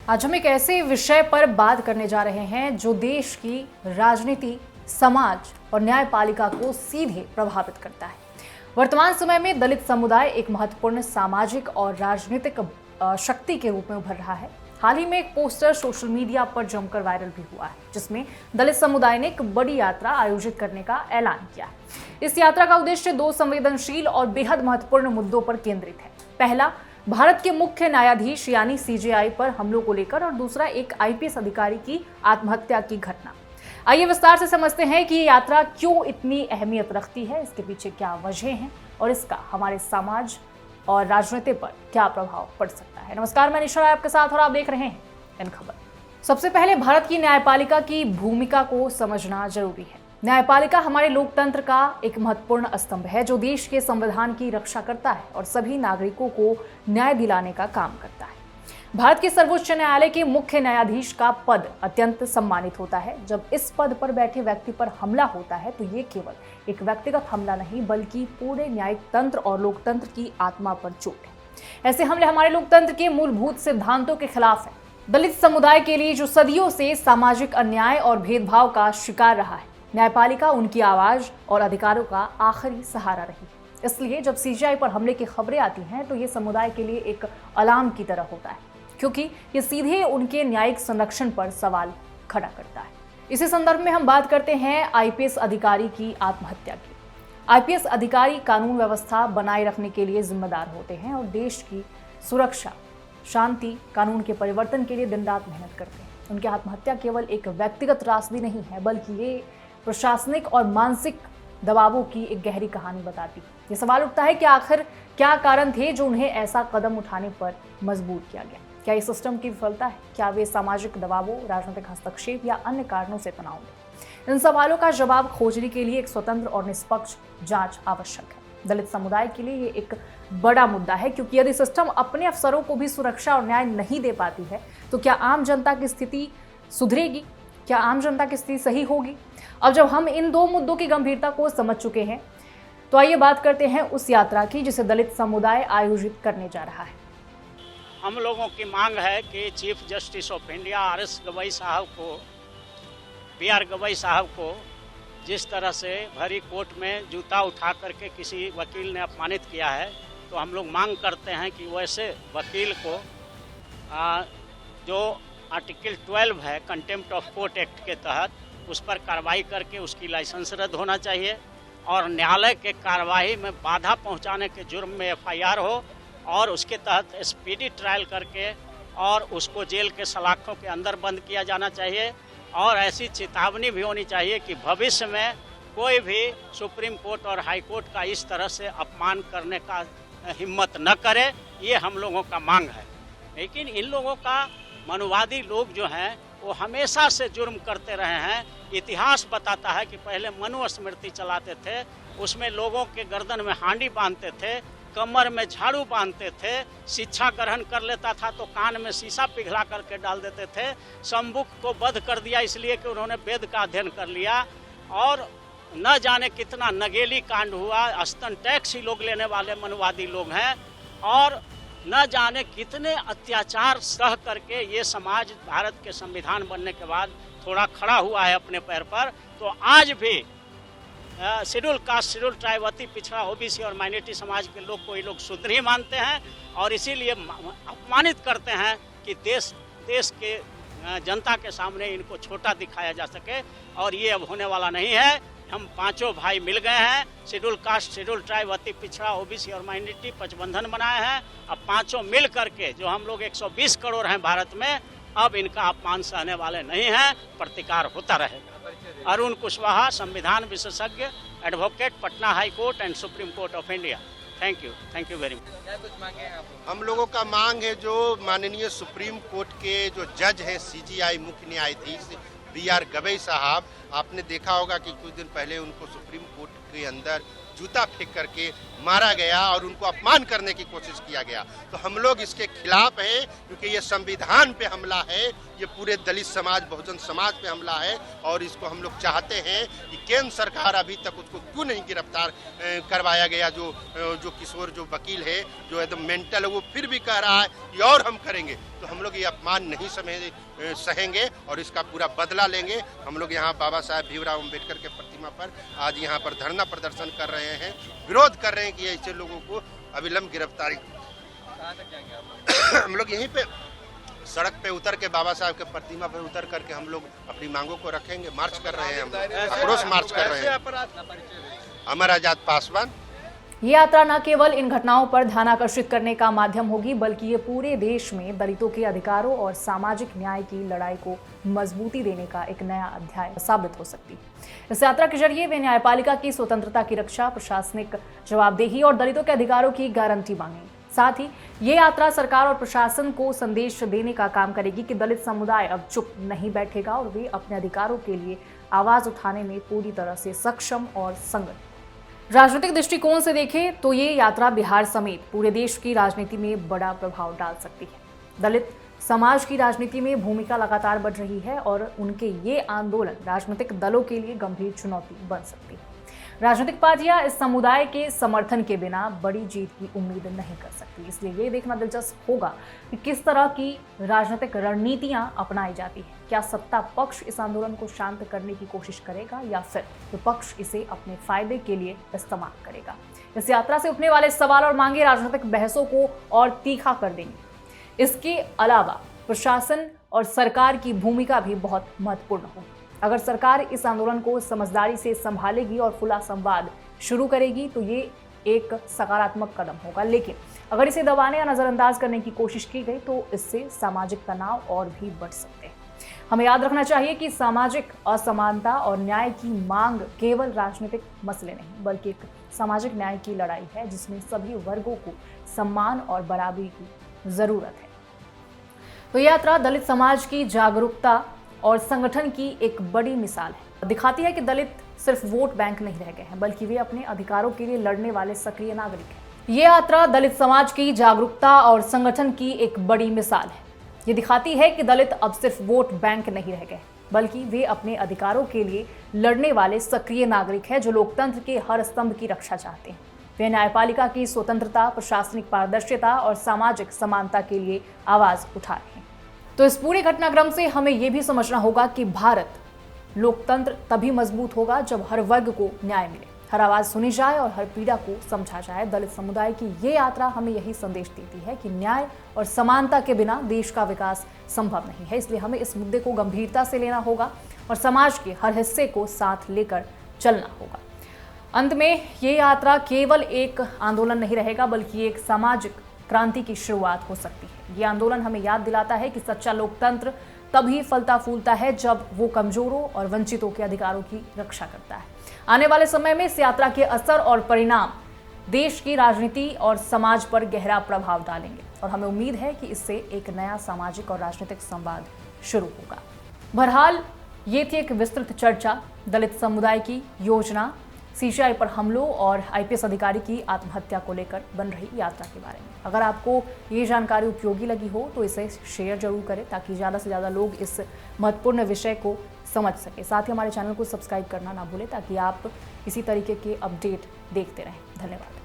आज हम एक ऐसे विषय पर बात करने जा रहे हैं जो देश की राजनीति, समाज और न्यायपालिका को सीधे प्रभावित करता है। वर्तमान समय में दलित समुदाय एक महत्वपूर्ण सामाजिक और राजनीतिक शक्ति के रूप में उभर रहा है। हाल ही में एक पोस्टर सोशल मीडिया पर जमकर वायरल भी हुआ है, जिसमें दलित समुदाय ने एक बड़ी यात्रा आयोजित करने का ऐलान किया है। इस यात्रा का उद्देश्य दो संवेदनशील और बेहद महत्वपूर्ण मुद्दों पर केंद्रित है। पहला, भारत के मुख्य न्यायाधीश यानी सीजेआई पर हमलों को लेकर, और दूसरा एक आईपीएस अधिकारी की आत्महत्या की घटना। आइए विस्तार से समझते हैं कि ये यात्रा क्यों इतनी अहमियत रखती है, इसके पीछे क्या वजह है और इसका हमारे समाज और राजनीति पर क्या प्रभाव पड़ सकता है। नमस्कार, मैं निशा आपके साथ और आप देख रहे हैं इन खबर। सबसे पहले भारत की न्यायपालिका की भूमिका को समझना जरूरी है। न्यायपालिका हमारे लोकतंत्र का एक महत्वपूर्ण स्तंभ है जो देश के संविधान की रक्षा करता है और सभी नागरिकों को न्याय दिलाने का काम करता है। भारत के सर्वोच्च न्यायालय के मुख्य न्यायाधीश का पद अत्यंत सम्मानित होता है। जब इस पद पर बैठे व्यक्ति पर हमला होता है तो ये केवल एक व्यक्तिगत हमला नहीं, बल्कि पूरे न्यायिक तंत्र और लोकतंत्र की आत्मा पर चोट है। ऐसे हमले हमारे लोकतंत्र के मूलभूत सिद्धांतों के खिलाफ है। दलित समुदाय के लिए जो सदियों से सामाजिक अन्याय और भेदभाव का शिकार रहा है, न्यायपालिका उनकी आवाज और अधिकारों का आखिरी सहारा रही। इसलिए जब सीजेआई पर हमले की खबरें आती हैं तो ये समुदाय के लिए एक अलार्म की तरह होता है, क्योंकि ये सीधे उनके न्यायिक संरक्षण पर सवाल खड़ा करता है। इसी संदर्भ में हम बात करते हैं आईपीएस अधिकारी की आत्महत्या की। आईपीएस अधिकारी कानून व्यवस्था बनाए रखने के लिए जिम्मेदार होते हैं और देश की सुरक्षा, शांति, कानून के परिवर्तन के लिए दिन रात मेहनत करते हैं। उनकी आत्महत्या केवल एक व्यक्तिगत त्रासदी नहीं है, बल्कि ये प्रशासनिक और मानसिक दबावों की एक गहरी कहानी बताती है। ये सवाल उठता है कि आखिर क्या कारण थे जो उन्हें ऐसा कदम उठाने पर मजबूर किया गया। क्या ये सिस्टम की विफलता है? क्या वे सामाजिक दबावों, राजनीतिक हस्तक्षेप या अन्य कारणों से तनाव में? इन सवालों का जवाब खोजने के लिए एक स्वतंत्र और निष्पक्ष जांच आवश्यक है। दलित समुदाय के लिए ये एक बड़ा मुद्दा है, क्योंकि यदि सिस्टम अपने अफसरों को भी सुरक्षा और न्याय नहीं दे पाती है तो क्या आम जनता की स्थिति सुधरेगी? क्या आम जनता की स्थिति सही होगी? अब जब हम इन दो मुद्दों की गंभीरता को समझ चुके हैं तो आइए बात करते हैं उस यात्रा की जिसे दलित समुदाय आयोजित करने जा रहा है। हम लोगों की मांग है कि chief justice of India RS. Gavai साहब को, बी.आर. गवई साहब को जिस तरह से भरी कोर्ट में जूता उठा करके किसी वकील ने अपमानित किया है, तो हम लोग मांग करते हैं कि वैसे वकील को जो आर्टिकल 12 है कंटेम्प्ट ऑफ कोर्ट एक्ट के तहत, उस पर कार्रवाई करके उसकी लाइसेंस रद्द होना चाहिए और न्यायालय के कार्रवाई में बाधा पहुंचाने के जुर्म में एफआईआर हो और उसके तहत स्पीडी ट्रायल करके और उसको जेल के सलाखों के अंदर बंद किया जाना चाहिए। और ऐसी चेतावनी भी होनी चाहिए कि भविष्य में कोई भी सुप्रीम कोर्ट और हाई कोर्ट का इस तरह से अपमान करने का हिम्मत न करे। ये हम लोगों का मांग है। लेकिन इन लोगों का मनुवादी लोग जो हैं वो हमेशा से जुर्म करते रहे हैं। इतिहास बताता है कि पहले मनुस्मृति चलाते थे, उसमें लोगों के गर्दन में हांडी बांधते थे, कमर में झाड़ू बांधते थे, शिक्षा ग्रहण कर लेता था तो कान में शीशा पिघला करके डाल देते थे। शंभुक को वध कर दिया इसलिए कि उन्होंने वेद का अध्ययन कर लिया और न जाने कितना नगेली कांड हुआ। स्तन टैक्स ही लोग लेने वाले मनुवादी लोग हैं और न जाने कितने अत्याचार सह करके ये समाज भारत के संविधान बनने के बाद थोड़ा खड़ा हुआ है अपने पैर पर। तो आज भी शेड्यूल कास्ट, शेड्यूल ट्राइब, अति पिछड़ा, ओबीसी और माइनॉरिटी समाज के लोग को ये लोग शूद्र ही मानते हैं और इसीलिए अपमानित करते हैं कि देश के जनता के सामने इनको छोटा दिखाया जा सके। और ये अब होने वाला नहीं है। हम पांचों भाई मिल गए हैं, शेड्यूल कास्ट, शेड्यूल ट्राइब, अति पिछड़ा, ओबीसी और माइनॉरिटी गठबंधन बनाए हैं। अब पांचों मिल करके, जो हम लोग 120 करोड़ हैं भारत में, अब इनका अपमान सहने वाले नहीं हैं। प्रतिकार होता रहेगा। अरुण कुशवाहा, संविधान विशेषज्ञ, advocate, Patna high court and supreme court of India. Thank you very much. हम लोगों का मांग है जो माननीय सुप्रीम कोर्ट के जो जज हैं, सीजेआई मुख्य न्यायाधीश बी.आर. गवई साहब, आपने देखा होगा कि कुछ दिन पहले उनको सुप्रीम कोर्ट के अंदर जूता फेंक करके मारा गया और उनको अपमान करने की कोशिश किया गया। तो हम लोग इसके खिलाफ हैं, क्योंकि ये संविधान पे हमला है, ये पूरे दलित समाज, बहुजन समाज पे हमला है और इसको हम लोग चाहते हैं कि केंद्र सरकार अभी तक उसको क्यों नहीं गिरफ्तार करवाया गया। जो किशोर जो वकील है, जो एकदम मेंटल है, वो फिर भी कह रहा है कि और हम करेंगे। तो हम लोग ये अपमान नहीं सहेंगे और इसका पूरा बदला लेंगे। हम लोग यहाँ बाबा साहेब भीमराव अम्बेडकर के प्रतिमा पर आज यहाँ पर धरना प्रदर्शन कर रहे हैं, विरोध कर रहे हैं कि ऐसे लोगों को अविलंब गिरफ्तारी। हम लोग यहीं पे सड़क पे उतर के बाबा साहब के प्रतिमा पे उतर करके हम लोग अपनी मांगों को रखेंगे। मार्च कर रहे हैं, हम आक्रोश मार्च कर रहे हैं। अमर आजाद पासवान। ये यात्रा न केवल इन घटनाओं पर ध्यान आकर्षित करने का माध्यम होगी, बल्कि ये पूरे देश में दलितों के अधिकारों और सामाजिक न्याय की लड़ाई को मजबूती देने का एक नया अध्याय साबित हो सकती है। इस यात्रा के जरिए वे न्यायपालिका की स्वतंत्रता की रक्षा, प्रशासनिक जवाबदेही और दलितों के अधिकारों की गारंटी मांगेंगे। साथ ही ये यात्रा सरकार और प्रशासन को संदेश देने का काम करेगी कि दलित समुदाय अब चुप नहीं बैठेगा और वे अपने अधिकारों के लिए आवाज उठाने में पूरी तरह से सक्षम और संगठित। राजनीतिक दृष्टिकोण से देखें तो ये यात्रा बिहार समेत पूरे देश की राजनीति में बड़ा प्रभाव डाल सकती है। दलित समाज की राजनीति में भूमिका लगातार बढ़ रही है और उनके ये आंदोलन राजनीतिक दलों के लिए गंभीर चुनौती बन सकती है। राजनीतिक पार्टियां इस समुदाय के समर्थन के बिना बड़ी जीत की उम्मीद नहीं कर सकती, इसलिए ये देखना दिलचस्प होगा कि किस तरह की राजनीतिक रणनीतियां अपनाई जाती है। क्या सत्ता पक्ष इस आंदोलन को शांत करने की कोशिश करेगा या फिर विपक्ष इसे अपने फायदे के लिए इस्तेमाल करेगा। इस यात्रा से उठने वाले सवाल और मांगे राजनीतिक बहसों को और तीखा कर देंगे। इसके अलावा प्रशासन और सरकार की भूमिका भी बहुत महत्वपूर्ण होगी। अगर सरकार इस आंदोलन को समझदारी से संभालेगी और खुला संवाद शुरू करेगी तो ये एक सकारात्मक कदम होगा, लेकिन अगर इसे दबाने या नजरअंदाज करने की कोशिश की गई तो इससे सामाजिक तनाव और भी बढ़ सकते हैं। हमें याद रखना चाहिए कि सामाजिक असमानता और न्याय की मांग केवल राजनीतिक मसले नहीं बल्कि एक सामाजिक न्याय की लड़ाई है, जिसमें सभी वर्गों को सम्मान और बराबरी की जरूरत है। तो यात्रा दलित समाज की जागरूकता और संगठन की एक बड़ी मिसाल है। दिखाती है कि दलित सिर्फ वोट बैंक नहीं रह गए हैं, बल्कि वे अपने अधिकारों के लिए लड़ने वाले सक्रिय नागरिक हैं। ये यात्रा दलित समाज की जागरूकता और संगठन की एक बड़ी मिसाल है। ये दिखाती है कि दलित अब सिर्फ वोट बैंक नहीं रह गए, बल्कि वे अपने अधिकारों के लिए लड़ने वाले सक्रिय नागरिक हैं जो लोकतंत्र के हर स्तंभ की रक्षा चाहते हैं। वे न्यायपालिका की स्वतंत्रता, प्रशासनिक पारदर्शिता और सामाजिक समानता के लिए आवाज उठा रहे हैं। तो इस पूरे घटनाक्रम से हमें यह भी समझना होगा कि भारत लोकतंत्र तभी मजबूत होगा जब हर वर्ग को न्याय मिले, हर आवाज सुनी जाए और हर पीड़ा को समझा जाए। दलित समुदाय की ये यात्रा हमें यही संदेश देती है कि न्याय और समानता के बिना देश का विकास संभव नहीं है। इसलिए हमें इस मुद्दे को गंभीरता से लेना होगा और समाज के हर हिस्से को साथ लेकर चलना होगा। अंत में ये यात्रा केवल एक आंदोलन नहीं रहेगा, बल्कि एक सामाजिक क्रांति की शुरुआत हो सकती है। ये आंदोलन हमें याद दिलाता है कि सच्चा लोकतंत्र तभी फलता फूलता है जब वो कमजोरों और वंचितों के अधिकारों की रक्षा करता है। आने वाले समय में इस यात्रा के असर और परिणाम देश की राजनीति और समाज पर गहरा प्रभाव डालेंगे और हमें उम्मीद है कि इससे एक नया सामाजिक और राजनीतिक संवाद शुरू होगा। बहरहाल ये थी एक विस्तृत चर्चा दलित समुदाय की योजना, सीसीआई पर हमलों और आईपीएस अधिकारी की आत्महत्या को लेकर बन रही यात्रा के बारे में। अगर आपको ये जानकारी उपयोगी लगी हो तो इसे शेयर जरूर करें ताकि ज़्यादा से ज़्यादा लोग इस महत्वपूर्ण विषय को समझ सकें। साथ ही हमारे चैनल को सब्सक्राइब करना ना भूलें ताकि आप इसी तरीके के अपडेट देखते रहें। धन्यवाद।